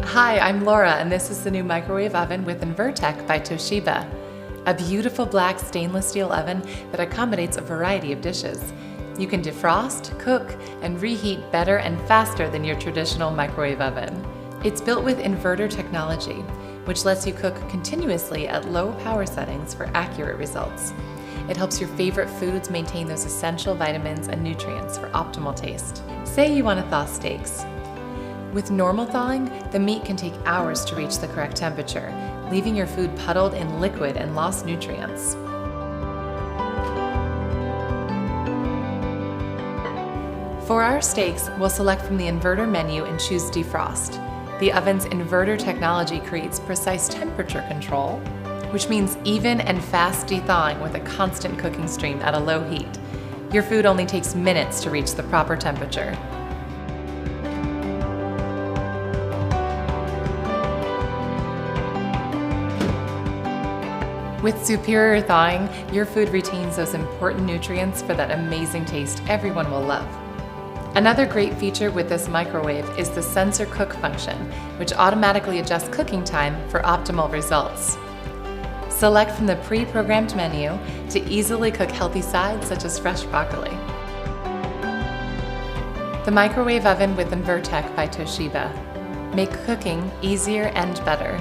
Hi, I'm Laura, and this is the new microwave oven with Inverter by Toshiba. A beautiful black stainless steel oven that accommodates a variety of dishes. You can defrost, cook, and reheat better and faster than your traditional microwave oven. It's built with inverter technology, which lets you cook continuously at low power settings for accurate results. It helps your favorite foods maintain those essential vitamins and nutrients for optimal taste. Say you want to thaw steaks. With normal thawing, the meat can take hours to reach the correct temperature, leaving your food puddled in liquid and lost nutrients. For our steaks, we'll select from the inverter menu and choose defrost. The oven's inverter technology creates precise temperature control, which means even and fast thawing with a constant cooking stream at a low heat. Your food only takes minutes to reach the proper temperature. With superior thawing, your food retains those important nutrients for that amazing taste everyone will love. Another great feature with this microwave is the sensor cook function, which automatically adjusts cooking time for optimal results. Select from the pre-programmed menu to easily cook healthy sides such as fresh broccoli. The microwave oven with Inverter by Toshiba. Make cooking easier and better.